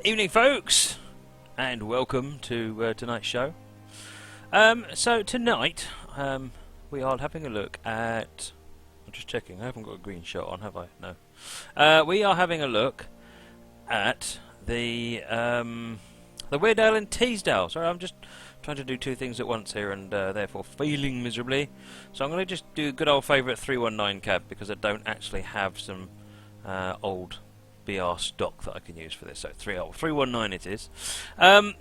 Evening, folks, and welcome to tonight's show. So tonight we are having a look at. I'm just checking. I haven't got a green shirt on, have I? No. We are having a look at the Weardale and Teesdale. Sorry, I'm just trying to do two things at once here, and therefore failing miserably. So I'm going to just do a good old favourite 319 cab because I don't actually have some old BR stock that I can use for this. So 319 it is.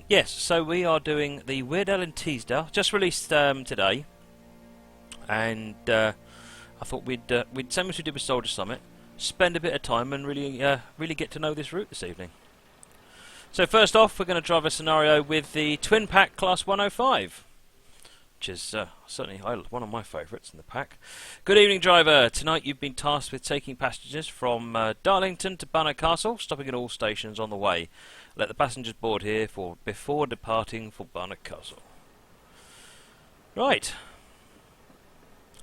Yes, so we are doing the Weardale and Teesdale, just released today, and I thought we'd same as we did with Soldier Summit, spend a bit of time and really get to know this route this evening. So first off, we're going to drive a scenario with the Twin Pack Class 105. Which is certainly one of my favourites in the pack. Good evening, driver. Tonight you've been tasked with taking passengers from Darlington to Barnard Castle, stopping at all stations on the way. Let the passengers board here before departing for Barnard Castle. Right.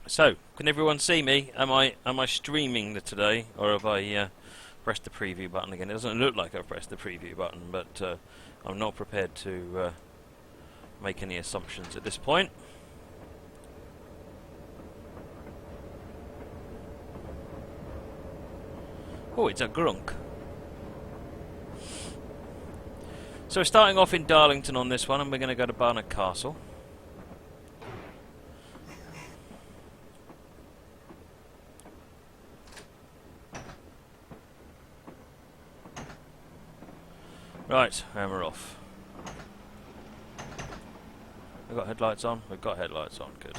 So, can everyone see me? Am I streaming today, or have I pressed the preview button again? It doesn't look like I've pressed the preview button, but I'm not prepared to make any assumptions at this point. Oh, it's a grunk. So we're starting off in Darlington on this one, and we're going to go to Barnard Castle. Right, and we're off. We've got headlights on? We've got headlights on, good.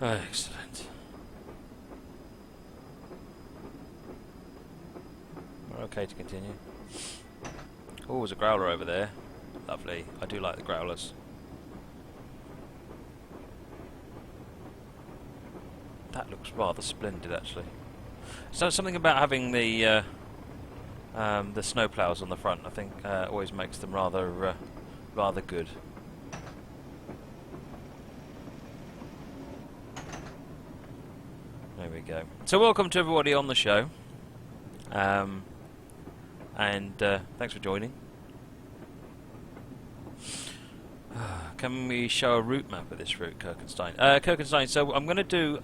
Excellent. We're okay to continue. Oh, there's a growler over there. Lovely. I do like the growlers. That looks rather splendid, actually. So something about having the snowplows on the front, I think, always makes them rather good. There we go. So welcome to everybody on the show, and thanks for joining. Can we show a route map of this route, Kirkenstein? Kirkenstein, so I'm going to do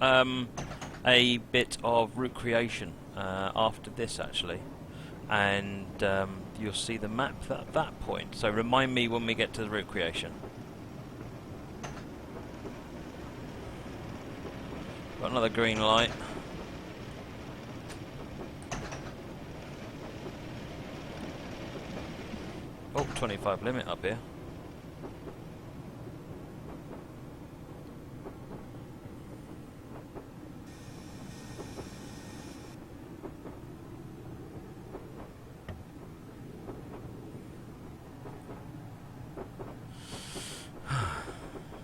a bit of route creation after this, actually, and you'll see the map at that point. So remind me when we get to the route creation. Got another green light. Oh, 25 limit up here.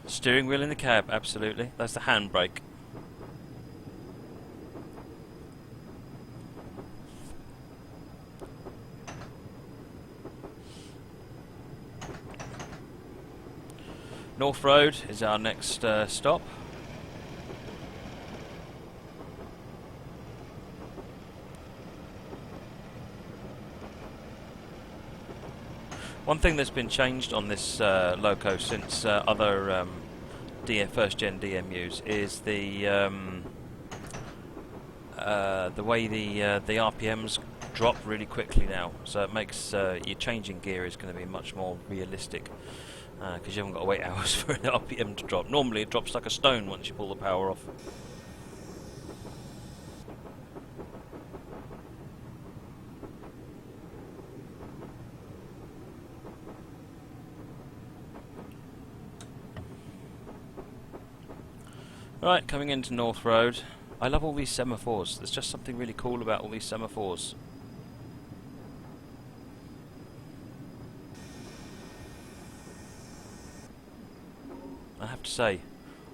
Steering wheel in the cab, absolutely. That's the handbrake. North Road is our next stop. One thing that's been changed on this loco since other first gen DMUs is the way the RPMs drop really quickly now. So it makes your changing gear is going to be much more realistic because you haven't got to wait hours for an RPM to drop. Normally it drops like a stone once you pull the power off. Right, coming into North Road. I love all these semaphores. There's just something really cool about all these semaphores. I have to say,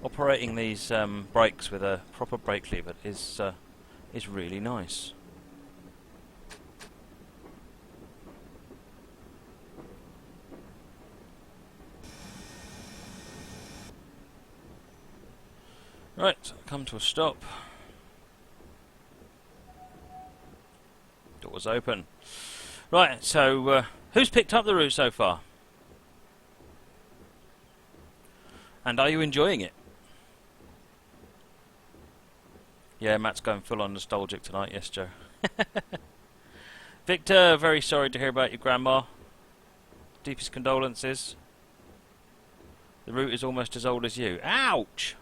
operating these brakes with a proper brake lever is really nice. Right, come to a stop. Door's open. Right, so who's picked up the route so far? And are you enjoying it? Yeah, Matt's going full on nostalgic tonight, yes, Joe. Victor, very sorry to hear about your grandma. Deepest condolences. The route is almost as old as you. Ouch!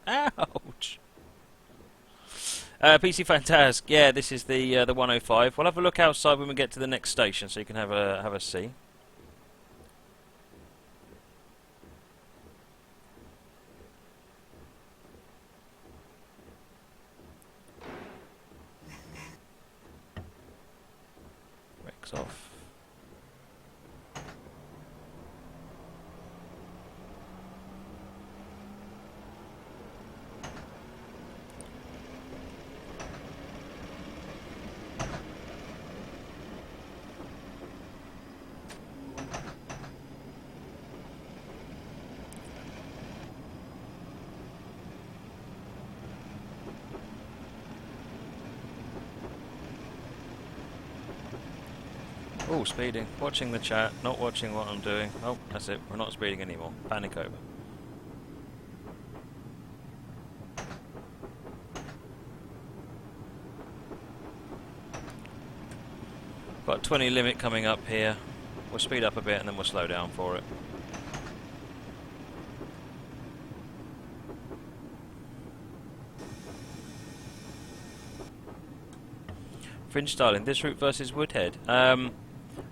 Ouch! PC Fantastic, yeah, this is the 105. We'll have a look outside when we get to the next station, so you can have a see. Rex off. Oh, speeding. Watching the chat, not watching what I'm doing. Oh, that's it. We're not speeding anymore. Panic over. Got a 20 limit coming up here. We'll speed up a bit and then we'll slow down for it. Fringe styling, this route versus Woodhead.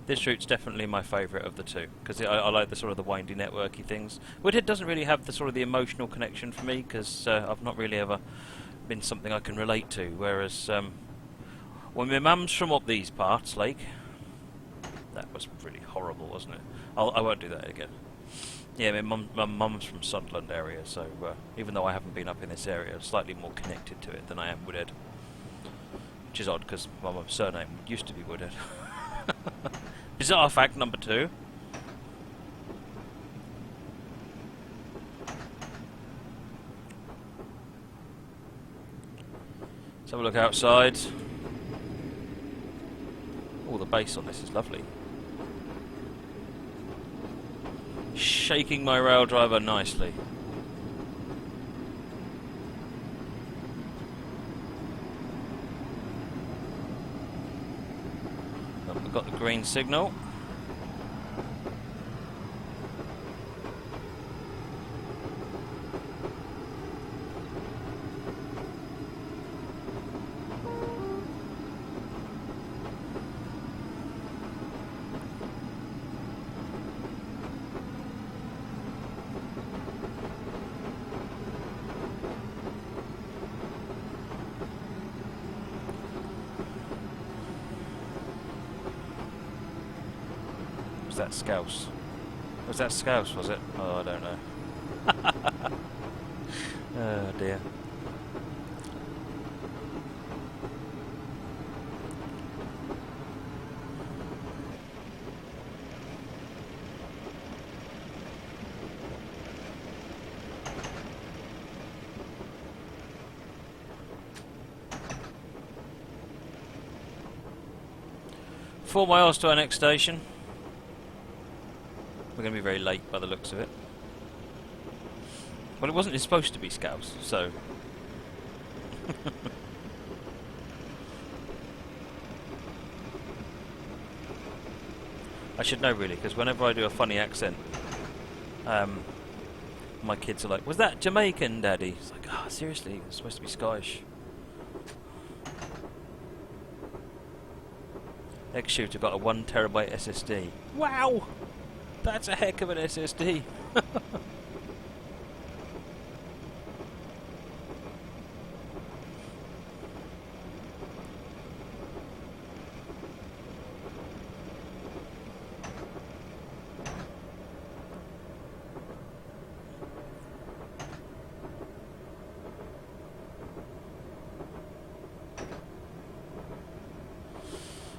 This route's definitely my favourite of the two because I like the sort of the windy networky things. Woodhead doesn't really have the sort of the emotional connection for me because I've not really ever been something I can relate to. Whereas when my mum's from up these parts, like that was really horrible, wasn't it? I won't do that again. Yeah, my mum's from Sunderland area, so even though I haven't been up in this area, I'm slightly more connected to it than I am Woodhead. Which is odd because my mum's surname used to be Woodhead. Bizarre fact number 2. Let's have a look outside. Oh, the bass on this is lovely. Shaking my rail driver nicely. We've got the green signal. Was that Scouse? Was that Scouse, was it? Oh, I don't know. Oh dear. Four miles to our next station. We're going to be very late by the looks of it. Well, it wasn't supposed to be Scouse, so... I should know really, because whenever I do a funny accent, my kids are like, "Was that Jamaican, Daddy?" It's like, "Ah, seriously, it's supposed to be Scottish." X-Shooter got a 1 terabyte SSD. Wow! That's a heck of an SSD.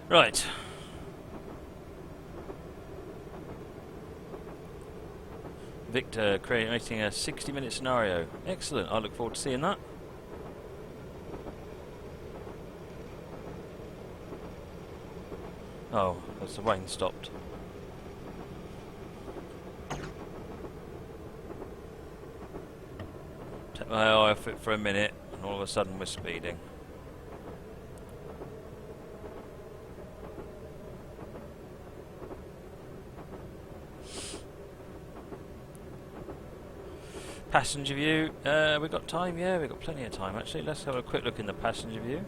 Right. Victor creating a 60-minute scenario. Excellent. I look forward to seeing that. Oh, as the rain stopped. Take my eye off it for a minute, and all of a sudden we're speeding. Passenger view. We got time? Yeah, we got plenty of time actually. Let's have a quick look in the passenger view.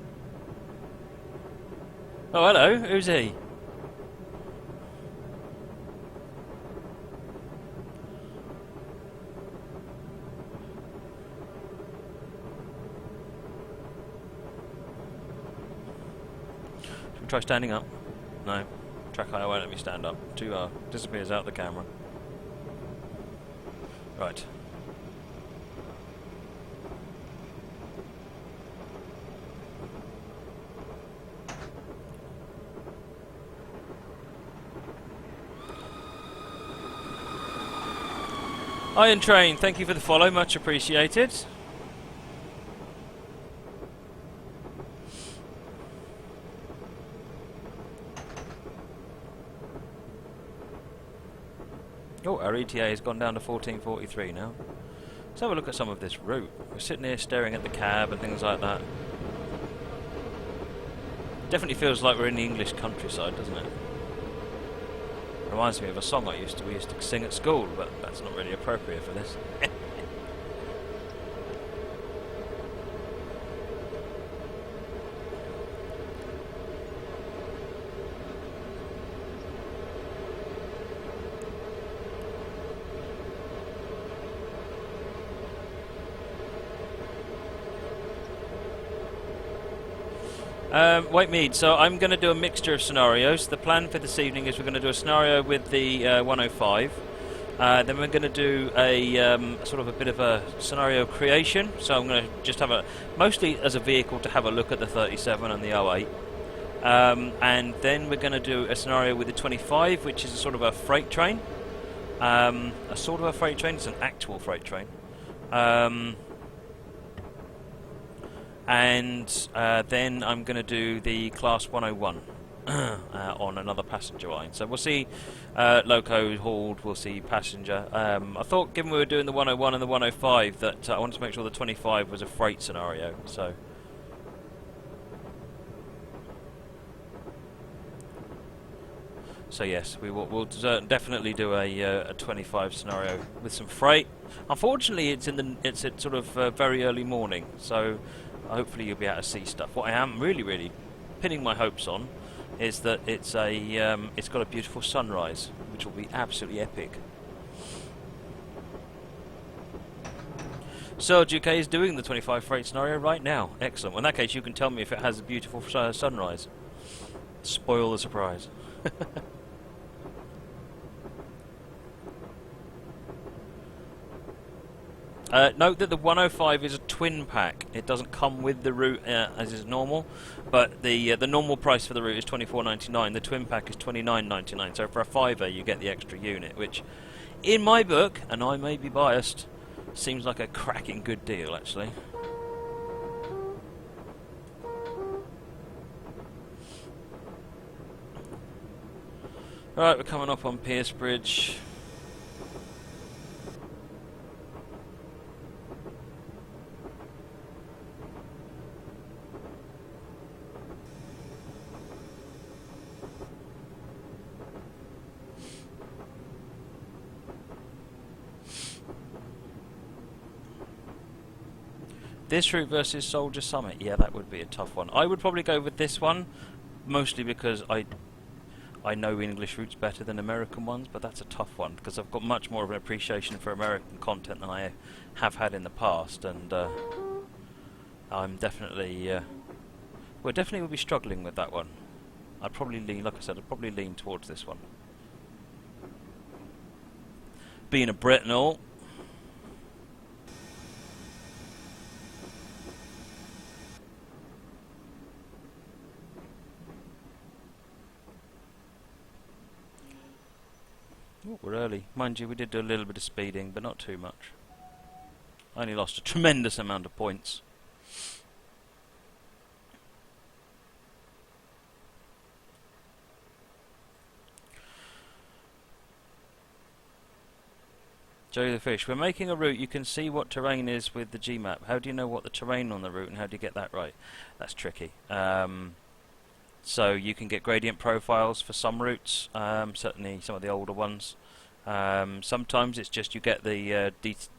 Oh, hello. Who's he? Should we try standing up? No. Track hire won't let me stand up. Too hard. Disappears out the camera. Right. Iron Train, thank you for the follow, much appreciated. Oh, our ETA has gone down to 14:43 now. Let's have a look at some of this route. We're sitting here staring at the cab and things like that. Definitely feels like we're in the English countryside, doesn't it? Reminds me of a song we used to sing at school, but that's not really appropriate for this. Wakemead, so I'm going to do a mixture of scenarios. The plan for this evening is we're going to do a scenario with the 105. Then we're going to do a sort of a bit of a scenario creation. So I'm going to just have mostly as a vehicle to have a look at the 37 and the 08. And then we're going to do a scenario with the 25, which is a sort of a freight train. A sort of a freight train, it's an actual freight train. And then I'm going to do the Class 101 on another passenger line. So we'll see loco hauled, we'll see passenger. I thought, given we were doing the 101 and the 105, that I wanted to make sure the 25 was a freight scenario. So yes, we'll definitely do a 25 scenario with some freight. Unfortunately, it's at sort of very early morning, so hopefully you'll be able to see stuff. What I am really pinning my hopes on is that it's got a beautiful sunrise, which will be absolutely epic. Serge UK is doing the 25 freight scenario right now. Excellent. Well, in that case, you can tell me if it has a beautiful sunrise. Spoil the surprise. Note that the 105 is a twin pack. It doesn't come with the route as is normal, but the normal price for the route is $24.99. The twin pack is $29.99. So for a fiver, you get the extra unit, which, in my book, and I may be biased, seems like a cracking good deal, actually. Right, we're coming up on Piercebridge. This route versus Soldier Summit, yeah, that would be a tough one. I would probably go with this one, mostly because I know English routes better than American ones, but that's a tough one, because I've got much more of an appreciation for American content than I have had in the past, and I'm definitely... well, definitely will be struggling with that one. I'd probably lean, like I said, I'd probably lean towards this one. Being a Brit and all... Oh, we're early. Mind you, we did do a little bit of speeding, but not too much. I only lost a tremendous amount of points. Joey the Fish, we're making a route. You can see what terrain is with the G-map. How do you know what the terrain on the route and how do you get that right? That's tricky. So you can get gradient profiles for some routes, certainly some of the older ones. Sometimes it's just you get the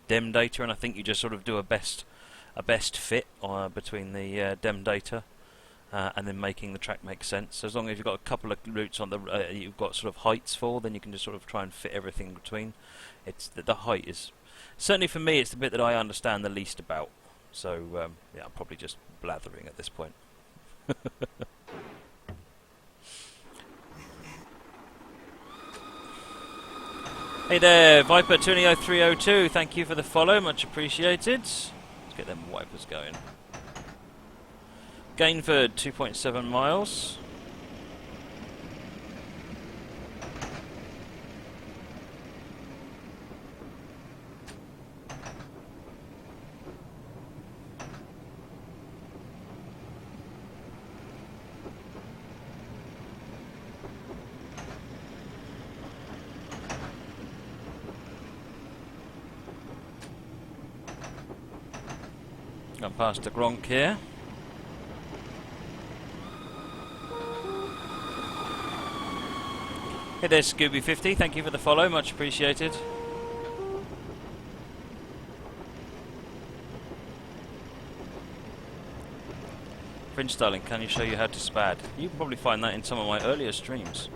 DEM data, and I think you just sort of do a best fit between the DEM data and then making the track make sense. So as long as you've got a couple of routes on the you've got sort of heights for, then you can just sort of try and fit everything in between. It's the height is certainly for me. It's the bit that I understand the least about. So yeah, I'm probably just blathering at this point. Hey there, Viper 200302. Thank you for the follow, much appreciated. Let's get them wipers going. Gainford 2.7 miles. Gone past the Gronk here. Hey there, Scooby50. Thank you for the follow, much appreciated. Prince Darling, can you show you how to spad? You can probably find that in some of my earlier streams.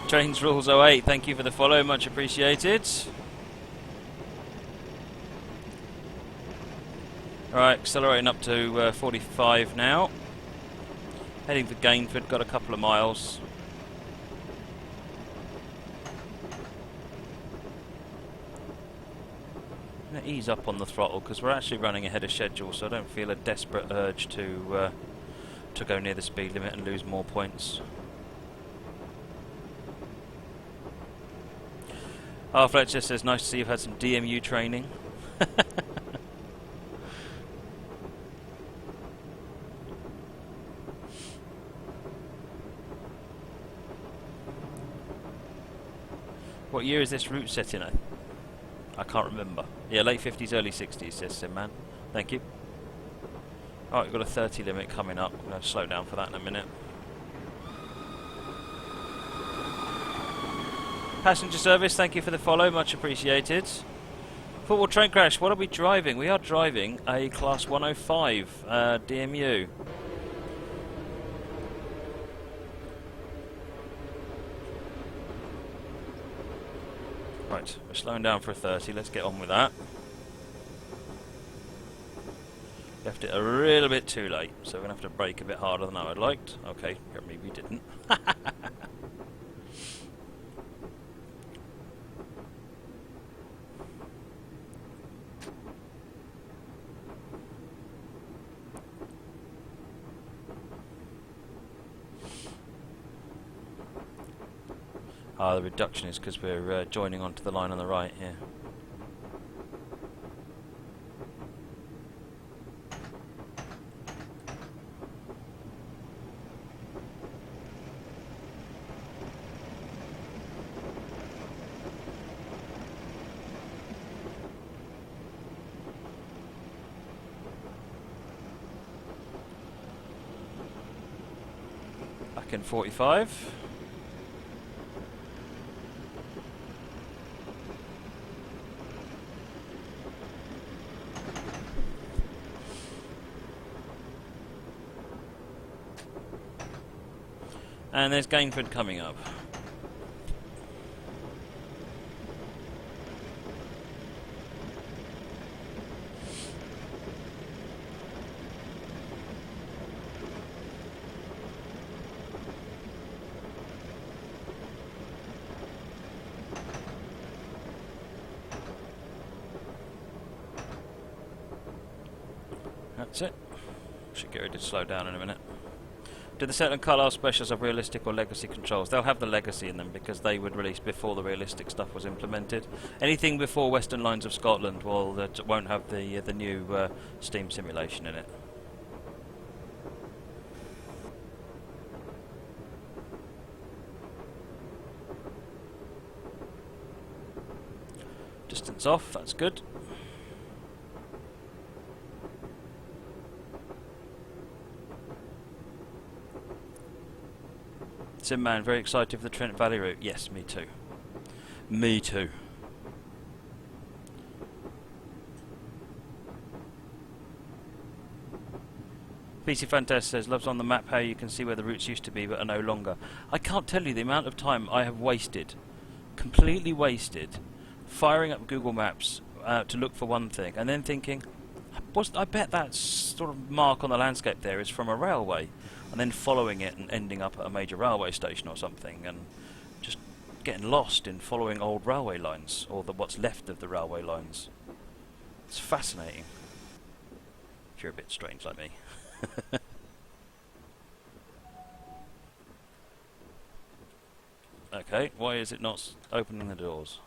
Trains Rules 08, thank you for the follow, much appreciated. Alright, accelerating up to 45 now. Heading for Gainford, got a couple of miles. I'm going to ease up on the throttle because we're actually running ahead of schedule, so I don't feel a desperate urge to go near the speed limit and lose more points. Oh, Fletcher says, nice to see you've had some DMU training. What year is this route set in? I can't remember. Yeah, late 50s, early 60s, says Simman. Thank you. Alright, we've got a 30 limit coming up. I'm going to slow down for that in a minute. Passenger service, thank you for the follow, much appreciated. Football train crash, what are we driving? We are driving a Class 105 DMU. Right, we're slowing down for a 30, let's get on with that. Left it a little bit too late, so we're going to have to brake a bit harder than I would liked. Okay, maybe we didn't. Ah, the reduction is because we're joining onto the line on the right here. Back in 45. And there's Gainford coming up. That's it. Should get ready to slow down in a minute. Do the Settle and Carlisle specials have realistic or legacy controls? They'll have the legacy in them because they would release before the realistic stuff was implemented. Anything before Western Lines of Scotland, well, that won't have the new Steam simulation in it. Distance off, that's good. Simman, very excited for the Trent Valley route. Yes, me too. Me too. PC Fantastic says, loves on the map how you can see where the routes used to be but are no longer. I can't tell you the amount of time I have wasted, completely wasted, firing up Google Maps to look for one thing and then thinking, I bet that sort of mark on the landscape there is from a railway, and then following it and ending up at a major railway station or something and just getting lost in following old railway lines or what's left of the railway lines. It's fascinating if you're a bit strange like me. Okay, why is it not opening the doors?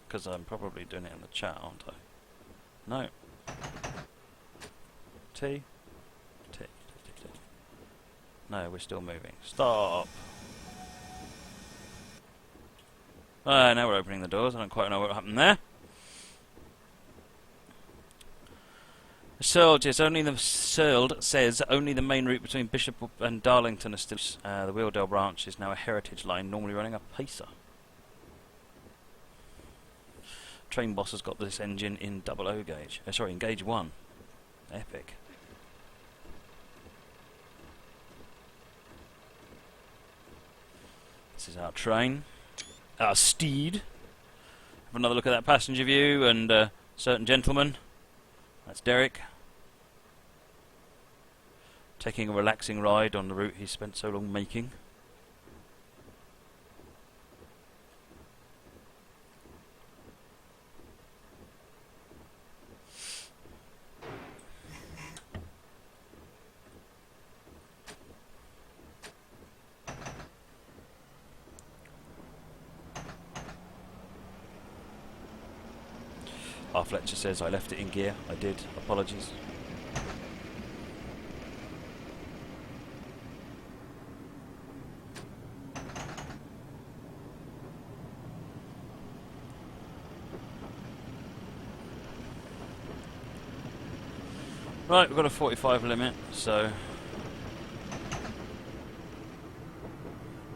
Because I'm probably doing it in the chat, aren't I? No. T. No, we're still moving. Stop! Now we're opening the doors. I don't quite know what happened there. Searled says only the main route between Bishop and Darlington is still. The Weardale branch is now a heritage line, normally running a pacer. Train Boss has got this engine in 00 gauge. Sorry, in gauge 1. Epic. This is our train. Our steed. Have another look at that passenger view and certain gentleman. That's Derek. Taking a relaxing ride on the route he spent so long making. R. Fletcher says, I left it in gear. I did. Apologies. Right, we've got a 45 limit, so...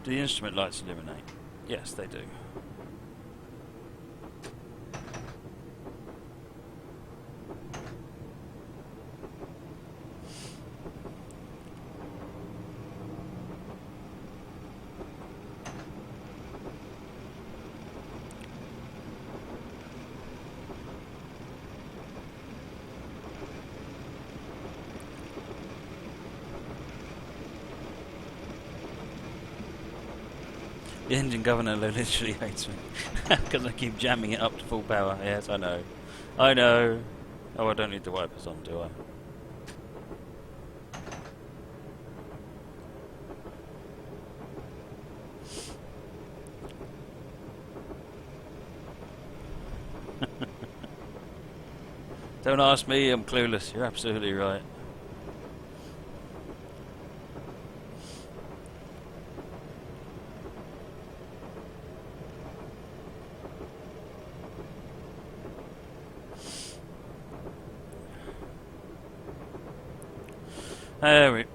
Do the instrument lights illuminate? Yes, they do. The engine governor literally hates me because I keep jamming it up to full power. Yes, I know. I know. Oh, I don't need the wipers on, do I? Don't ask me, I'm clueless. You're absolutely right.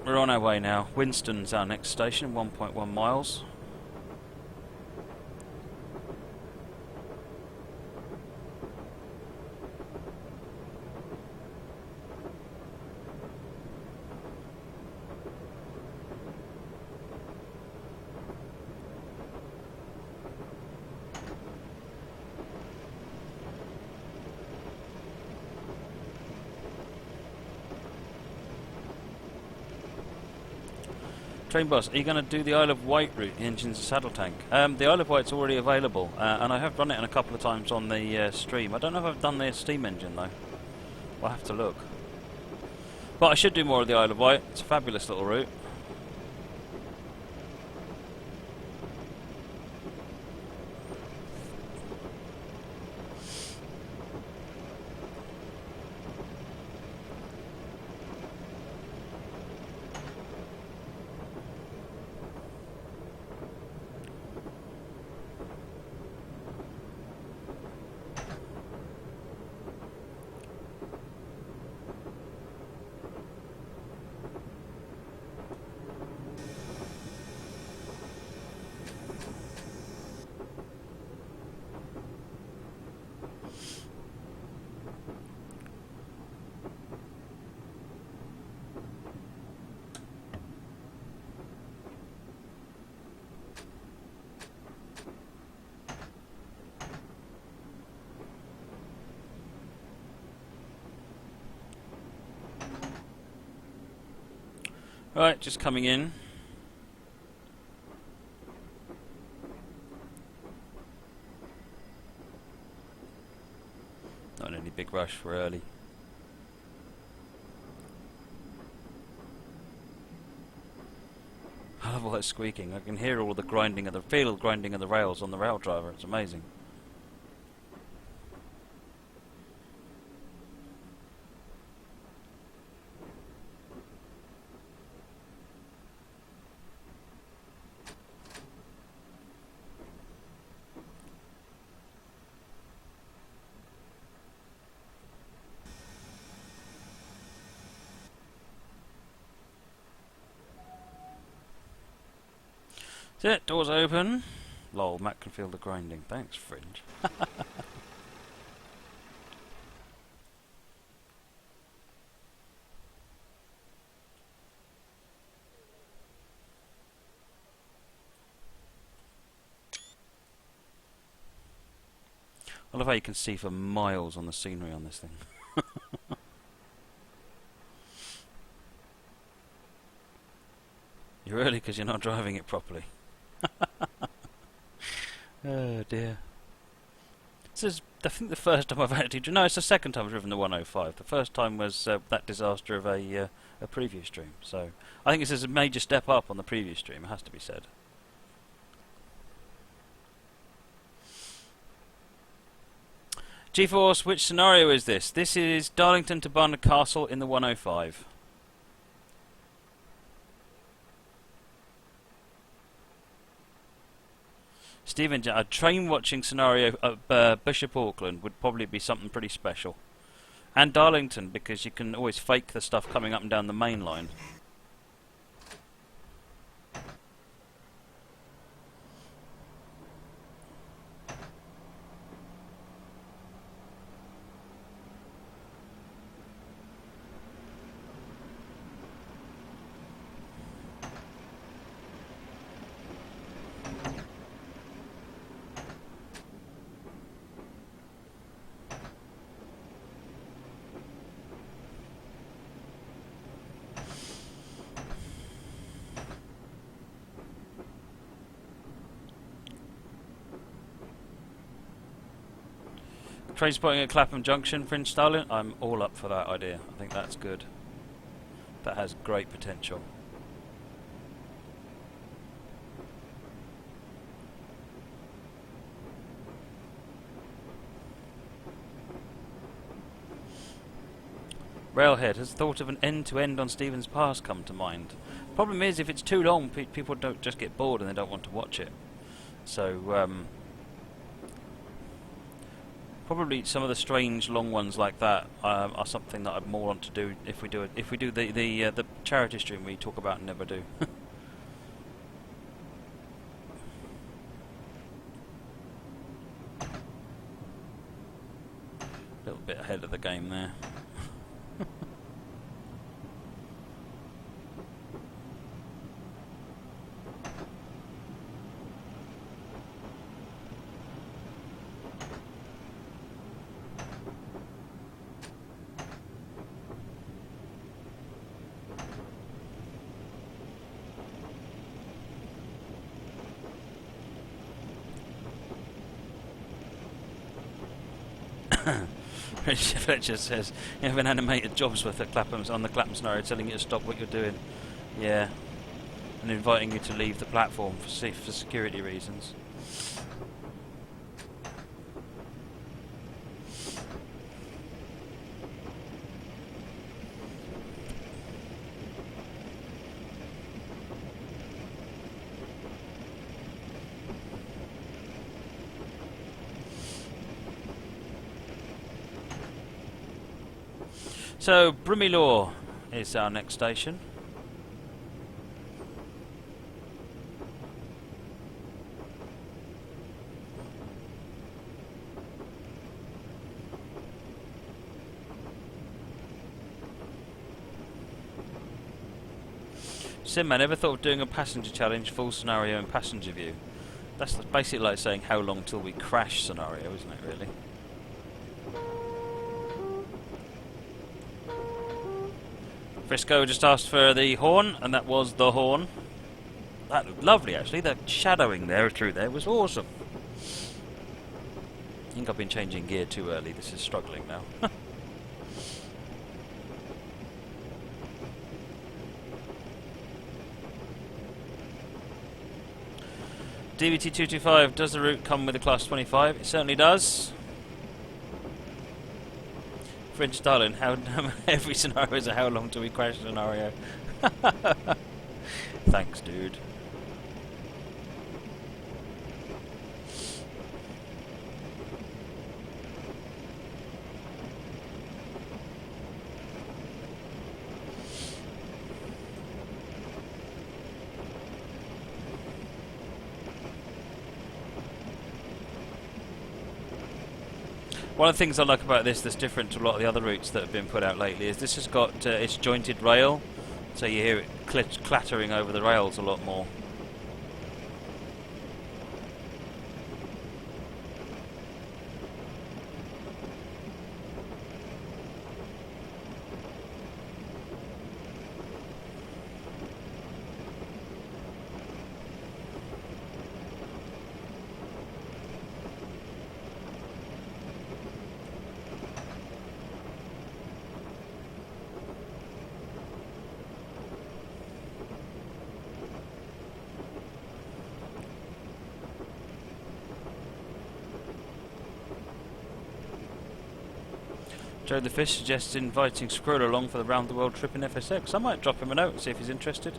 We're on our way now. Winston's our next station, 1.1 miles. Train Boss, are you going to do the Isle of Wight route, the engine's a saddle tank? The Isle of Wight's already available, and I have run it in a couple of times on the stream. I don't know if I've done the steam engine though. I'll have to look. But I should do more of the Isle of Wight. It's a fabulous little route. Right, just coming in. Not in any big rush for early. I love all that squeaking. I can hear all the grinding of the grinding of the rails on the rail driver. It's amazing. That's it, doors open. Lol, Matt can feel the grinding. Thanks, Fringe. I love how you can see for miles on the scenery on this thing. You're early because you're not driving it properly. Oh dear. This is, I think, the first time I've actually driven. No, it's the second time I've driven the 105. The first time was that disaster of a previous stream. So I think this is a major step up on the previous stream. It has to be said. G-Force, which scenario is this? This is Darlington to Barnard Castle in the 105. Stephen, a train watching scenario at Bishop Auckland would probably be something pretty special. And Darlington, because you can always fake the stuff coming up and down the main line. Train spotting at Clapham Junction, Prince Darling. I'm all up for that idea. I think that's good. That has great potential. Railhead, has thought of an end-to-end on Stevens Pass come to mind? Problem is, if it's too long, people don't just get bored and they don't want to watch it. So, probably some of the strange long ones like that are something that I'd more want to do if we do it. If we do the charity stream we talk about and never do. A little bit ahead of the game there. Fletcher says, you have an animated jobs worth at Clapham's on the Clapham scenario telling you to stop what you're doing. Yeah. And inviting you to leave the platform for security reasons. So, Brimilaw is our next station. Sim, I never thought of doing a passenger challenge, full scenario and passenger view. That's basically like saying how long till we crash scenario, isn't it, really? Frisco just asked for the horn, and that was the horn. That looked lovely, actually. The shadowing there through there was awesome. I think I've been changing gear too early. This is struggling now. DBT225, does the route come with a Class 25? It certainly does. French Darling, how every scenario is a how long till we crash scenario. Thanks, dude. One of the things I like about this that's different to a lot of the other routes that have been put out lately is this has got its jointed rail, so you hear it clattering over the rails a lot more. Joe the Fish suggests inviting Squirrel along for the round the world trip in FSX. I might drop him a note and see if he's interested.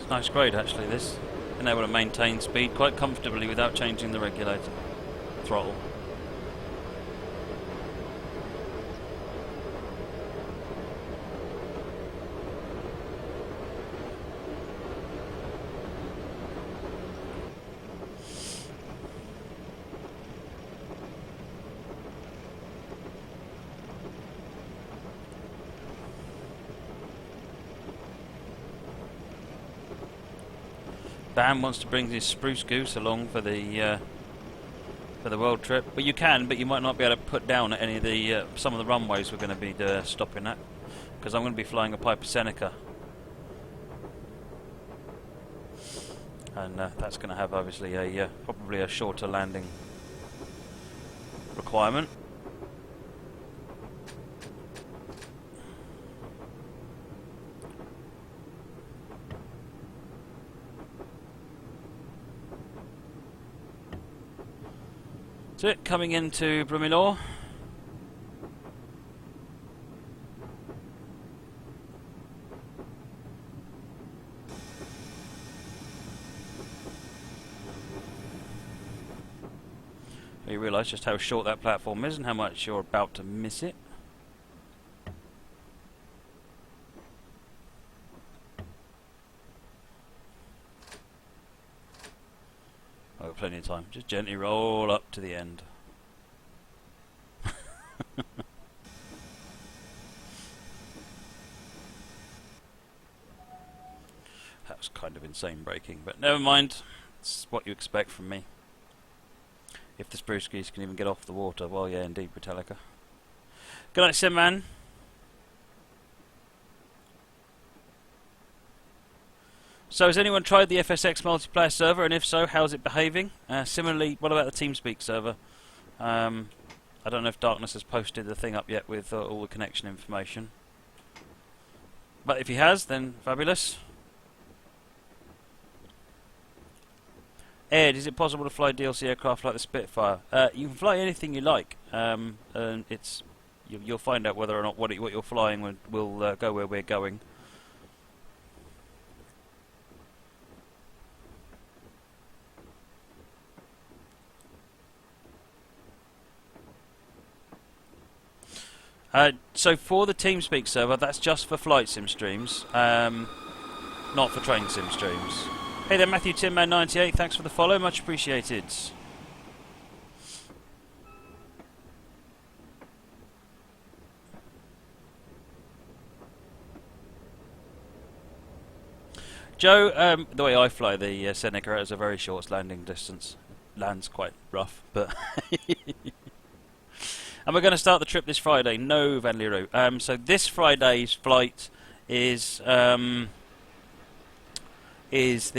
Nice grade actually this. Been able to maintain speed quite comfortably without changing the regulator throttle. Bam wants to bring his spruce goose along for the world trip, but you can, but you might not be able to put down at any of the some of the runways we're going to be stopping at, because I'm going to be flying a Piper Seneca, and that's going to have obviously a probably a shorter landing requirement. That's it, coming into Brumilor. You realise just how short that platform is and how much you're about to miss it. Oh, plenty of time. Just gently roll up to the end. That was kind of insane braking, but never mind. It's what you expect from me. If the spruce geese can even get off the water, well, yeah, indeed, Britannica. Good night, Simman. So has anyone tried the FSX multiplayer server, and if so, how's it behaving? Similarly, what about the TeamSpeak server? I don't know if Darkness has posted the thing up yet with all the connection information. But if he has, then fabulous. Ed, is it possible to fly DLC aircraft like the Spitfire? You can fly anything you like. It's you'll find out whether or not what you're flying will go where we're going. So for the TeamSpeak server, that's just for flight sim streams, not for train sim streams. Hey there, Matthew Timman98, thanks for the follow, much appreciated. Joe, the way I fly the Scenic is a very short landing distance. Lands quite rough, but... And we're going to start the trip this Friday. No, Van Leroux. So this Friday's flight is the it's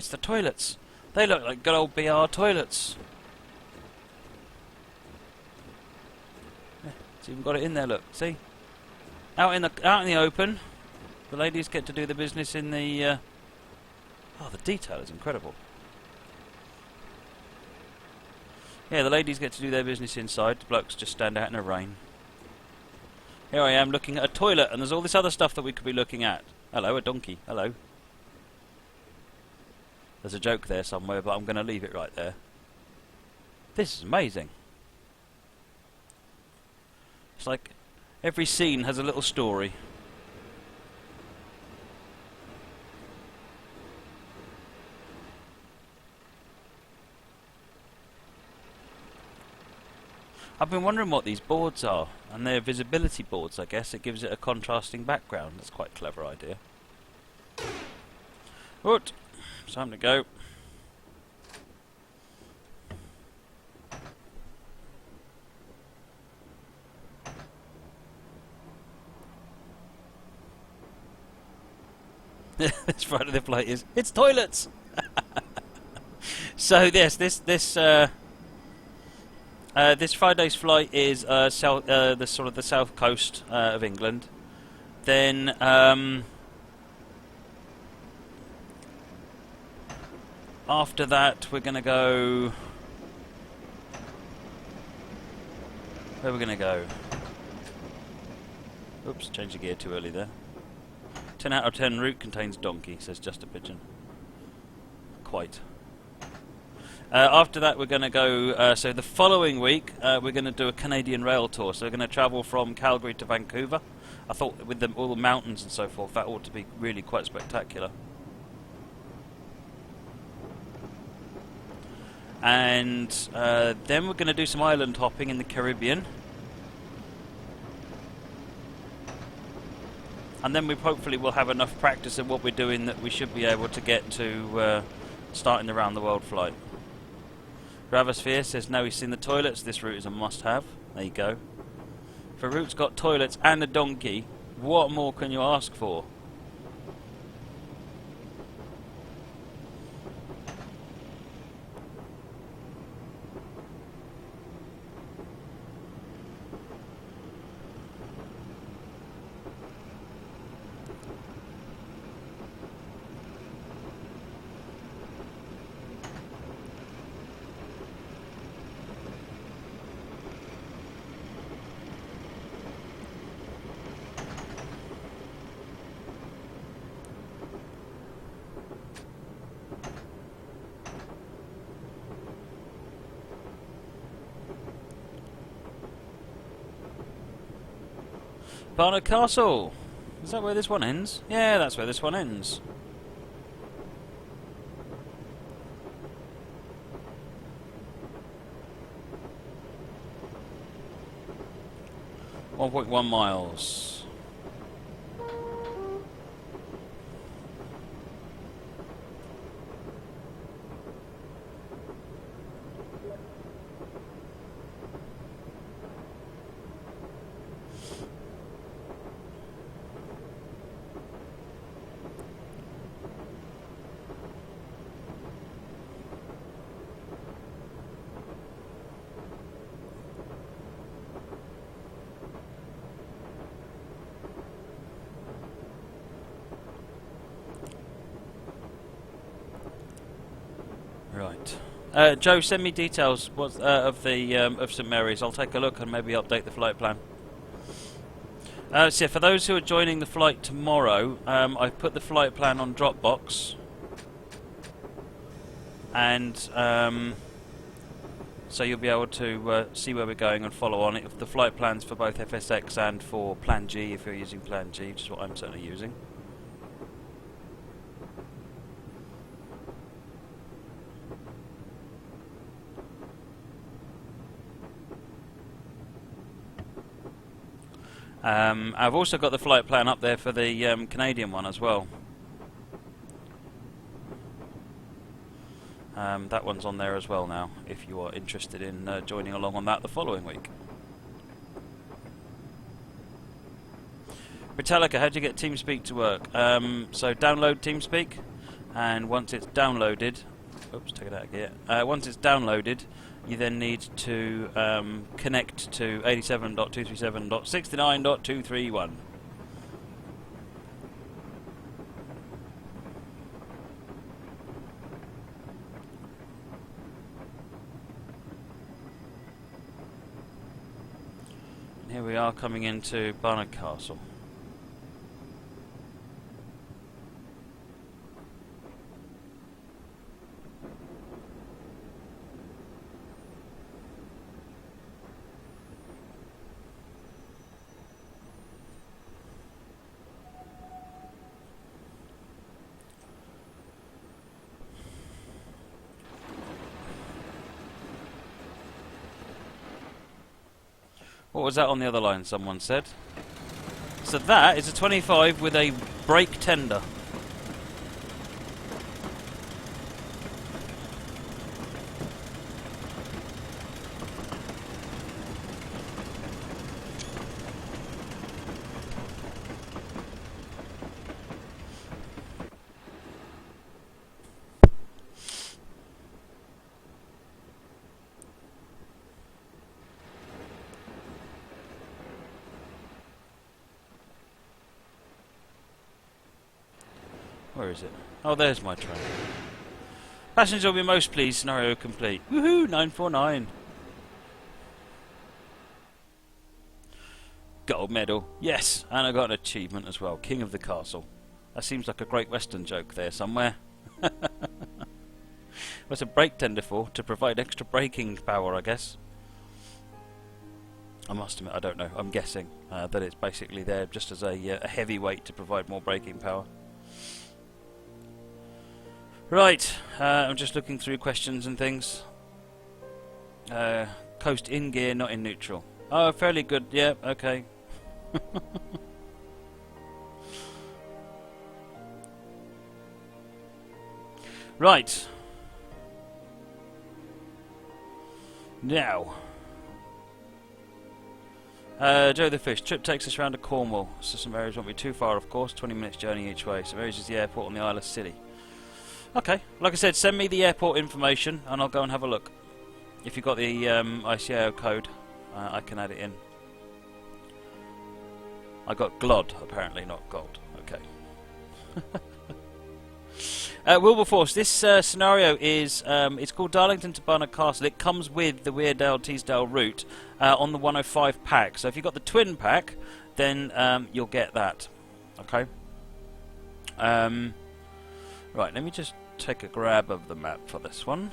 the toilets. They look like good old BR toilets. Yeah, it's even got it in there. Look, see, out in the open. The ladies get to do the business in the. Oh, the detail is incredible. Yeah, the ladies get to do their business inside. The blokes just stand out in the rain. Here I am looking at a toilet, and there's all this other stuff that we could be looking at. Hello, a donkey. Hello. There's a joke there somewhere, but I'm going to leave it right there. This is amazing. It's like every scene has a little story. I've been wondering what these boards are, and they're visibility boards, I guess. It gives it a contrasting background. That's quite a clever idea. Right, it's time to go. This Friday the flight is, it's toilets! So yes, this Friday's flight is the south coast of England. Then after that, we're going to go. Where are we going to go? Oops, changed the gear too early there. 10 out of 10 route contains donkey, says Just a Pigeon. Quite. After that, we're going to go. So the following week, we're going to do a Canadian rail tour. So we're going to travel from Calgary to Vancouver. I thought with all the mountains and so forth, that ought to be really quite spectacular. And then we're going to do some island hopping in the Caribbean. And then we hopefully will have enough practice in what we're doing that we should be able to get to starting the round the world flight. Ravosphere says no, he's seen the toilets. This route is a must-have. There you go. If a route's got toilets and a donkey, what more can you ask for? Barnard Castle! Is that where this one ends? Yeah, that's where this one ends. .1 miles. Joe, send me details of the of St Mary's. I'll take a look and maybe update the flight plan. So yeah, for those who are joining the flight tomorrow, I've put the flight plan on Dropbox, and so you'll be able to see where we're going and follow on it. The flight plans for both FSX and for Plan G, if you're using Plan G, which is what I'm certainly using. I've also got the flight plan up there for the Canadian one as well. That one's on there as well now, if you are interested in joining along on that the following week. Metallica, how do you get TeamSpeak to work? So download TeamSpeak, and once it's downloaded, oops, take it out of gear. Once it's downloaded, you then need to connect to 87.237.69.231. And here we are coming into Barnard Castle. What was that on the other line, someone said? So that is a 25 with a brake tender. Where is it? Oh, there's my train. Passengers will be most pleased. Scenario complete. Woohoo! 949. Gold medal. Yes, and I got an achievement as well. King of the Castle. That seems like a Great Western joke there somewhere. What's a brake tender for? To provide extra braking power, I guess. I must admit, I don't know. I'm guessing that it's basically there just as a heavy weight to provide more braking power. Right, I'm just looking through questions and things. Coast in gear, not in neutral. Oh, fairly good, yeah, okay. Right. Now. Joe the Fish, trip takes us round to Cornwall. So some areas won't be too far, of course, 20 minutes journey each way. Some areas is the airport on the Isle of Scilly. Okay, like I said, send me the airport information and I'll go and have a look. If you've got the ICAO code, I can add it in. I got GLOD, apparently, not gold. Okay. Wilberforce, this scenario is, it's called Darlington to Barnard Castle. It comes with the Weardale and Teesdale route on the 105 pack. So if you've got the twin pack, then you'll get that. Okay. Right, let me just take a grab of the map for this one,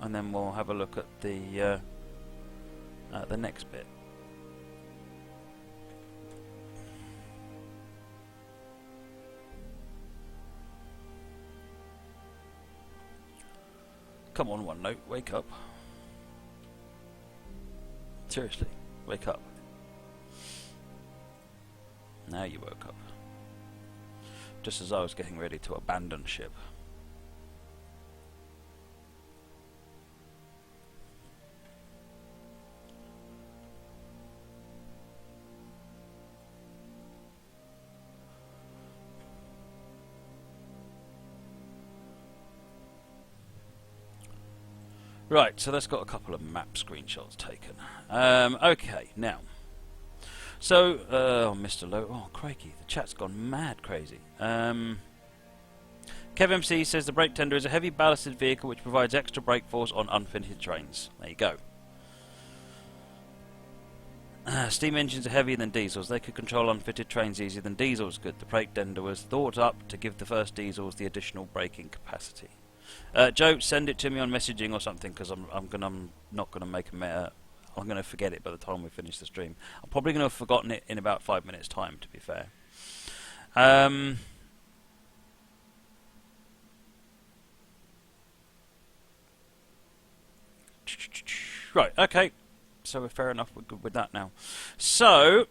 and then we'll have a look at the next bit. Come on, OneNote, wake up. Seriously, wake up. Now you woke up. Just as I was getting ready to abandon ship. Right, so that's got a couple of map screenshots taken. Okay, now. So, oh, Mr. Low, oh, crikey, the chat's gone mad crazy. KevMC says the brake tender is a heavy ballasted vehicle which provides extra brake force on unfitted trains. There you go. Steam engines are heavier than diesels. They could control unfitted trains easier than diesels could. The brake tender was thought up to give the first diesels the additional braking capacity. Joe, send it to me on messaging or something, because I'm not gonna make a I'm gonna forget it by the time we finish the stream. I'm probably gonna have forgotten it in about 5 minutes' time, to be fair. Right. Okay. So we're fair enough. We're good with that now. So.